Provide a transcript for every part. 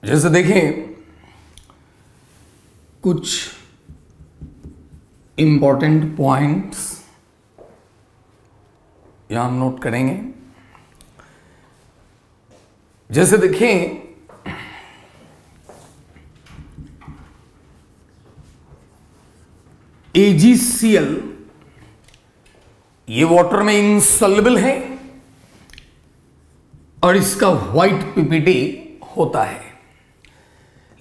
जैसे देखें कुछ इंपॉर्टेंट पॉइंट्स यहां हम नोट करेंगे। जैसे देखें AgCl ये वाटर में इनसॉल्युबल है और इसका व्हाइट पीपीटी होता है,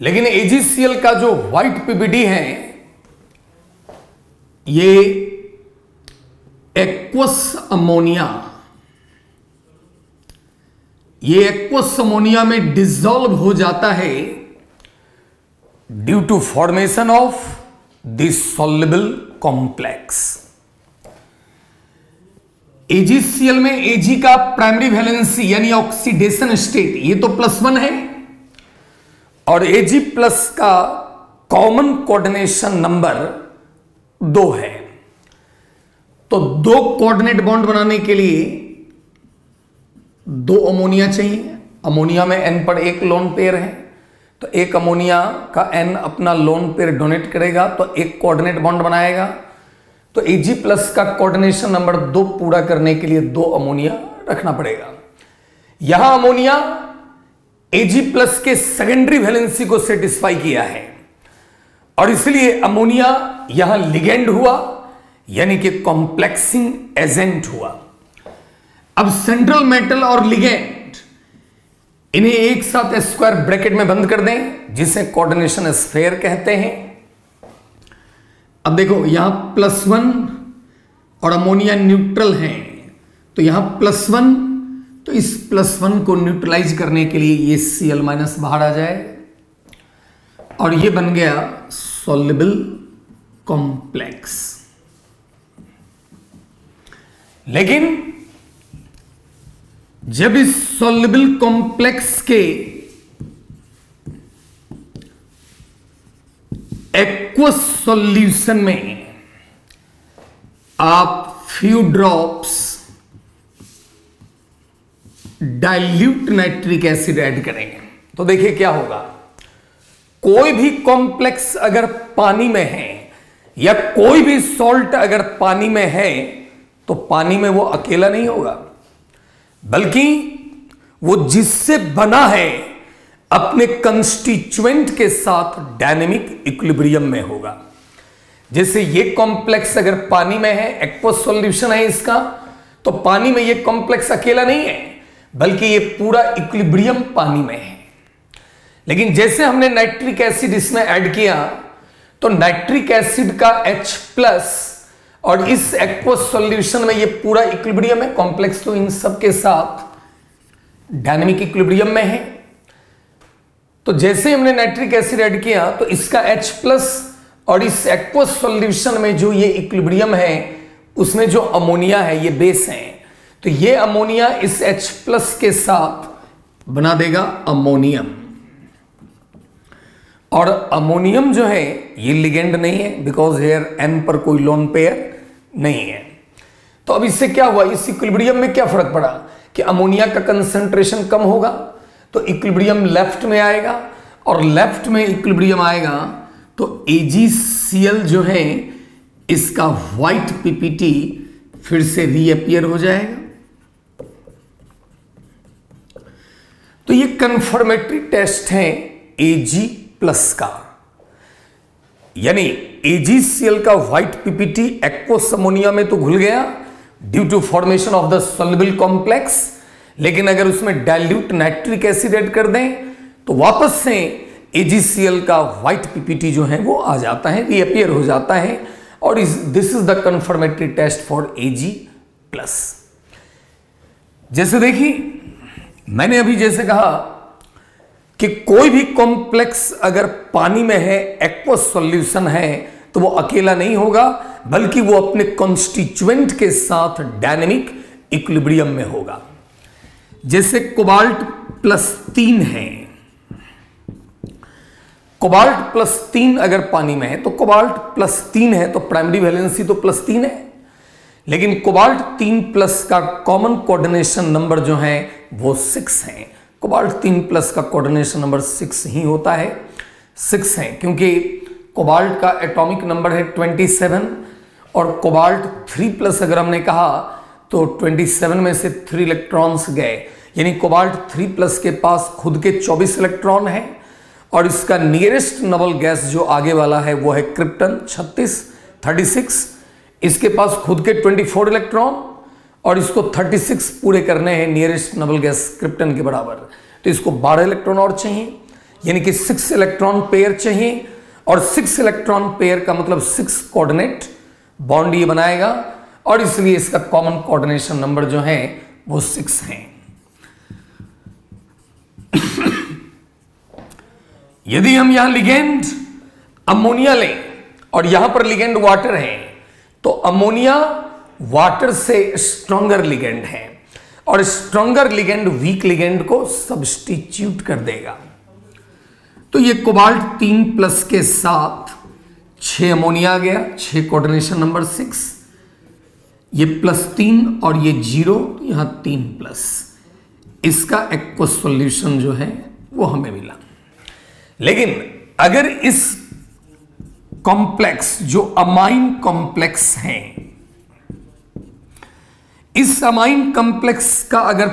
लेकिन AgCl का जो व्हाइट पीपीटी है ये एक्वस अमोनिया में डिसॉल्व हो जाता है due to formation of this soluble complex. AgCl में Ag का प्राइमरी वैलेंसी यानी ऑक्सीडेशन स्टेट ये तो +1 है और Ag प्लस का कॉमन कोऑर्डिनेशन नंबर 2 है। तो 2 कोऑर्डिनेट बॉन्ड बनाने के लिए 2 अमोनिया चाहिए। अमोनिया में N पर 1 लोन पेयर है, तो एक अमोनिया का N अपना लोन पेयर डोनेट करेगा तो 1 कोऑर्डिनेट बॉन्ड बनाएगा। तो Ag प्लस का कोऑर्डिनेशन नंबर 2 पूरा करने के लिए 2 अमोनिया रखना पड़ेगा। यहां अमोनिया Ag प्लस के सेकेंडरी वैलेंसी को सेटिस्फाई किया है और इसलिए अमोनिया यहां लिगेंड हुआ यानी कि कॉम्प्लेक्सिंग एजेंट हुआ। अब सेंट्रल मेटल और लिगेंड इन्हें एक साथ स्क्वायर ब्रैकेट में बंद कर दें जिसे कोऑर्डिनेशन स्फेयर कहते हैं। अब देखो यहां +1 और अमोनिया न्यूट्रल है, तो यहां +1, तो इस +1 को न्यूट्रलाइज करने के लिए ये Cl- बाहर आ जाए और ये बन गया सॉल्युबल कॉम्प्लेक्स। लेकिन जब इस सॉल्युबल कॉम्प्लेक्स के एक्वस सॉल्यूशन में आप few drops dilute nitric acid add करेंगे तो देखिए क्या होगा। कोई भी कॉम्प्लेक्स अगर पानी में है या कोई भी सॉल्ट अगर पानी में है तो पानी में वो अकेला नहीं होगा, बल्कि वो जिससे बना है अपने कंस्टिट्यूएंट के साथ डायनेमिक इक्विलिब्रियम में होगा। जैसे ये कॉम्प्लेक्स अगर पानी में है, एक्वस सॉल्यूशन है इसका, तो पानी में ये कॉम्प्लेक्स अकेला नहीं है बल्कि ये पूरा इक्विलिब्रियम पानी में है। लेकिन जैसे हमने नाइट्रिक एसिड इसमें ऐड किया तो नाइट्रिक एसिड का H+ और इस एक्वस सॉल्यूशन में ये पूरा इक्विलिब्रियम है, कॉम्प्लेक्स तो इन सब के साथ डायनेमिक इक्विलिब्रियम में है। तो जैसे हमने नाइट्रिक एसिड ऐड किया तो इसका H+ और इस एक्वस सॉल्यूशन में जो ये इक्विलिब्रियम है उसमें जो अमोनिया है ये बेस है, तो ये अमोनिया इस H+ के साथ बना देगा अमोनियम, और अमोनियम जो है ये लिगेंड नहीं है बिकॉज हेयर N पर कोई लोन पेयर नहीं है। तो अब इससे क्या हुआ, इस इक्विलिब्रियम में क्या फर्क पड़ा कि अमोनिया का कंसंट्रेशन कम होगा तो इक्विलिब्रियम लेफ्ट में आएगा, और लेफ्ट में इक्विलिब्रियम आएगा तो AgCl जो है इसका व्हाइट पीपीटी फिर से रीअपियर हो जाएगा। तो ये कंफर्मेटरी टेस्ट है Ag+ का, यानी AgCl का व्हाइट पीपीटी एक्वस अमोनिया में तो घुल गया due to formation of the soluble complex, लेकिन अगर उसमें डाइल्यूट नाइट्रिक एसिड ऐड कर दें तो वापस से AgCl का व्हाइट पीपीटी जो है वो आ जाता है, रीअपियर हो जाता है, और this is the confirmatory test for Ag+। जैसे देखिए मैंने अभी जैसे कहा कि कोई भी कॉम्प्लेक्स अगर पानी में है, एक्वस सॉल्यूशन है, तो वो अकेला नहीं होगा बल्कि वो अपने कॉन्स्टिट्यूएंट के साथ डायनेमिक इक्विलिब्रियम में होगा। जैसे कोबाल्ट +3 है, कोबाल्ट +3 अगर पानी में है तो कोबाल्ट +3 है, तो प्राइमरी वैलेंसी तो +3 है, लेकिन कोबाल्ट 3+ का कॉमन कोऑर्डिनेशन नंबर जो है वो 6 है, कोबाल्ट 3+ का कोऑर्डिनेशन नंबर 6 ही होता है, 6 है, क्योंकि कोबाल्ट का एटॉमिक नंबर है 27 और कोबाल्ट 3+ अगर हमने कहा तो 27 में से 3 इलेक्ट्रॉन्स गए, यानी कोबाल्ट 3+ के पास खुद के 24 इलेक्ट्रॉन है और इसका नियरेस्ट नोबल गैस जो आगे वाला है वो है क्रिप्टन 36, इसके पास खुद के 24 इलेक्ट्रॉन और इसको 36 पूरे करने हैं नियरेस्ट नोबल गैस क्रिप्टन के बराबर, तो इसको 12 इलेक्ट्रॉन और चाहिए, यानी कि 6 इलेक्ट्रॉन पेयर चाहिए और 6 इलेक्ट्रॉन पेयर का मतलब 6 कोऑर्डिनेट बॉन्ड ये बनाएगा और इसलिए इसका कॉमन कोऑर्डिनेशन नंबर जो है वो 6 है। यदि हम यहां लिगेंड अमोनिया लें और यहां पर लिगेंड वाटर है तो अमोनिया वाटर से स्ट्रॉन्गर लिगेंड है और स्ट्रॉन्गर लिगेंड वीक लिगेंड को सब्स्टिट्यूट कर देगा। तो ये कोबाल्ट 3+ के साथ 6 अमोनिया आ गया, 6 कोऑर्डिनेशन नंबर 6, ये +3 और ये 0, यहां 3+, इसका एक्वस सॉल्यूशन जो है वो हमें मिला। लेकिन अगर इस कॉम्प्लेक्स जो अमाइन कॉम्प्लेक्स है, इस अमाइन कॉम्प्लेक्स का अगर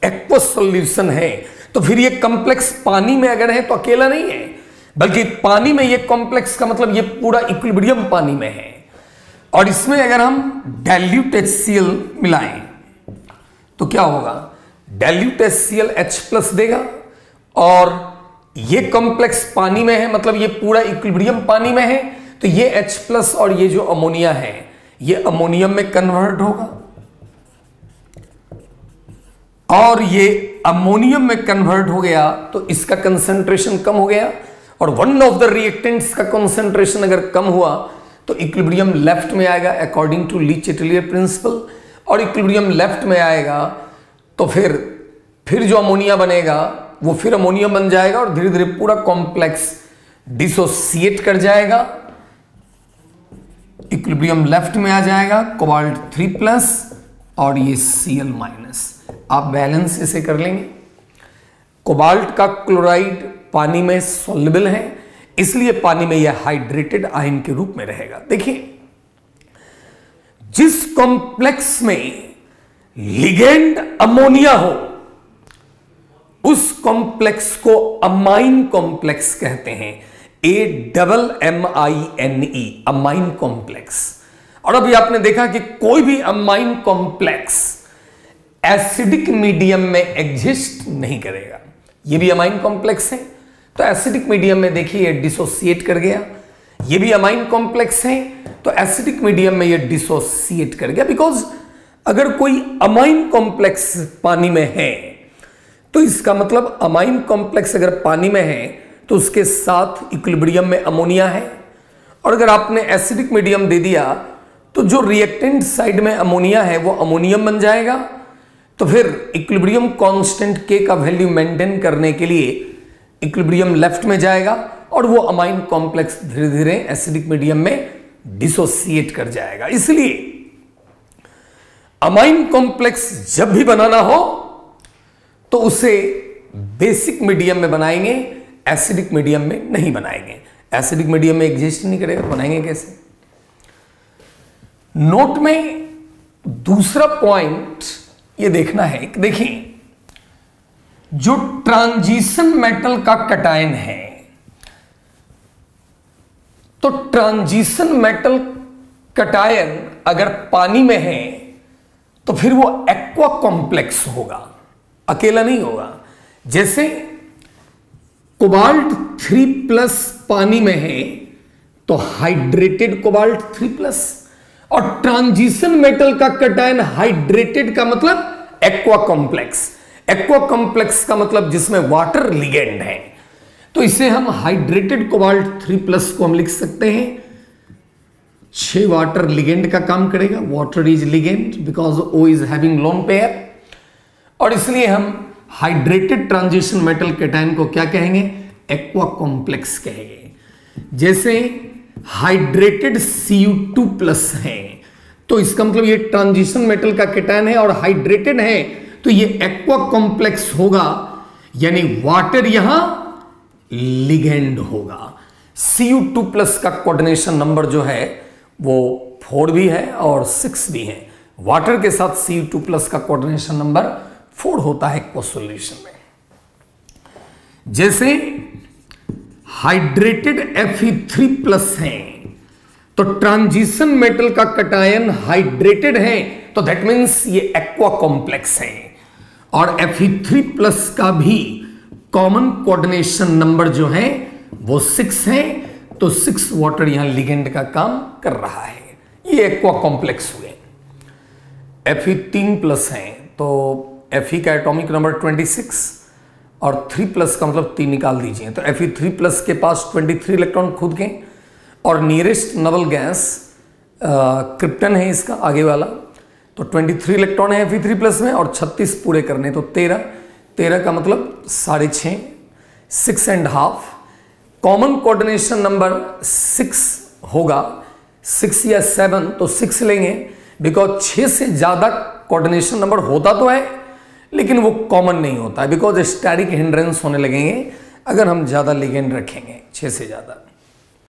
एक्वस सॉल्यूशन है तो फिर ये कॉम्प्लेक्स पानी में अगर है तो अकेला नहीं है, बल्कि पानी में ये कॉम्प्लेक्स का मतलब ये पूरा इक्विलिब्रियम पानी में है और इसमें अगर हम डाइल्यूट HCl मिलाएं तो क्या होगा, डाइल्यूट HCl H+ देगा और ये कॉम्प्लेक्स पानी में है, मतलब ये पूरा इक्विलिब्रियम पानी में है, तो ये H+ और ये जो अमोनिया है ये अमोनियम में कन्वर्ट होगा और ये अमोनियम में कन्वर्ट हो गया तो इसका कंसंट्रेशन कम हो गया और वन ऑफ द रिएक्टेंट्स का कंसंट्रेशन अगर कम हुआ तो इक्विलिब्रियम लेफ्ट में आएगा अकॉर्डिंग टू ली-चैटेलियर प्रिंसिपल, और इक्विलिब्रियम लेफ्ट में आएगा तो फिर जो अमोनिया बनेगा वो फिर अमोनियम बन जाएगा और धीरे धीरे पूरा कॉम्प्लेक्स डिसोसिएट कर जाएगा, इक्विलिब्रियम लेफ्ट में आ जाएगा, कोबाल्ट 3+ और ये Cl-। आप बैलेंस इसे कर लेंगे। कोबाल्ट का क्लोराइड पानी में सॉल्युबल है, इसलिए पानी में यह हाइड्रेटेड आयन के रूप में रहेगा। देखिए, जिस कॉम्प्लेक्स में लिगेंड अमोनिया हो उस कॉम्प्लेक्स को अमाइन कॉम्प्लेक्स कहते हैं, AMMINE, अमाइन कॉम्प्लेक्स। और अभी आपने देखा कि कोई भी अमाइन कॉम्प्लेक्स एसिडिक मीडियम में एग्जिस्ट नहीं करेगा, ये भी अमाइन कॉम्प्लेक्स है तो एसिडिक मीडियम में देखिए ये डिसोसिएट कर गया, ये भी अमाइन कॉम्प्लेक्स है तो एसिडिक मीडियम में ये डिसोसिएट कर गया। बिकॉज अगर कोई अमाइन कॉम्प्लेक्स पानी में है तो इसका मतलब अमाइन कॉम्प्लेक्स अगर पानी में है तो उसके साथ इक्विलिब्रियम में अमोनिया है, और अगर आपने एसिडिक मीडियम दे दिया तो जो रिएक्टेंट साइड में अमोनिया है वो अमोनियम बन जाएगा, तो फिर इक्विलिब्रियम कांस्टेंट K का वैल्यू मेंटेन करने के लिए इक्विलिब्रियम लेफ्ट में जाएगा और वो अमाइन कॉम्प्लेक्स धीरे धीरे एसिडिक मीडियम में डिसोसिएट कर जाएगा। इसलिए अमाइन कॉम्प्लेक्स जब भी बनाना हो तो उसे बेसिक मीडियम में बनाएंगे, एसिडिक मीडियम में नहीं बनाएंगे। एसिडिक मीडियम में एग्जिस्ट नहीं करेगा, बनाएंगे कैसे? नोट में दूसरा पॉइंट ये देखना है कि देखिए, जो ट्रांजिशन मेटल का कटायन है तो ट्रांजिशन मेटल कटायन अगर पानी में है तो फिर वो एक्वा कॉम्प्लेक्स होगा, अकेला नहीं होगा। जैसे कोबाल्ट 3+ पानी में है तो हाइड्रेटेड कोबाल्ट 3+, और ट्रांजिशन मेटल का कटायन हाइड्रेटेड का मतलब एक्वा कॉम्प्लेक्स, एक्वा कॉम्प्लेक्स का मतलब जिसमें वाटर लिगेंड है, तो इसे हम हाइड्रेटेड कोबाल्ट 3+ को हम लिख सकते हैं 6 वाटर लिगेंड का काम करेगा, water is ligand because O is having lone pair, और इसलिए हम हाइड्रेटेड ट्रांजिशन मेटल कैटायन को क्या कहेंगे? एक्वा कॉम्प्लेक्स कहेंगे। जैसे हाइड्रेटेड Cu2+ है तो इसका मतलब ये ट्रांजिशन मेटल का कैटायन है और हाइड्रेटेड है तो ये एक्वा कॉम्प्लेक्स होगा, यानी वाटर यहां लिगेंड होगा। Cu2+ का कोऑर्डिनेशन नंबर जो है वो 4 भी है और 6 भी है। वाटर के साथ Cu2+ का कोऑर्डिनेशन नंबर 4 होता है एक्वस सॉल्यूशन में। जैसे हाइड्रेटेड Fe3+ है तो ट्रांजिशन मेटल का कटायन हाइड्रेटेड है तो दैट मीन्स ये एक्वा कॉम्प्लेक्स है। और Fe3+ का भी कॉमन कोऑर्डिनेशन नंबर जो है वो 6 है तो 6 वाटर यहां लिगेंड का काम कर रहा है। ये एक्वा कॉम्प्लेक्स हुए। Fe3+ है तो Fe का एटॉमिक नंबर 26 और 3+ का मतलब 3 निकाल दीजिए तो Fe3+ के पास 23 इलेक्ट्रॉन खुद के और नियरेस्ट नोबल गैस क्रिप्टन है इसका आगे वाला तो 23 इलेक्ट्रॉन है Fe3+ में और 36 पूरे करने तो 13 का मतलब 6.5 6.5। कॉमन कोऑर्डिनेशन नंबर 6 होगा 6 या 7 तो 6 लेंगे बिकॉज 6 से ज्यादा कोऑर्डिनेशन नंबर होता तो है लेकिन वो कॉमन नहीं होता है बिकॉज स्टैटिक हिंड्रेंस होने लगेंगे अगर हम ज्यादा लिगेंड रखेंगे 6 से ज्यादा।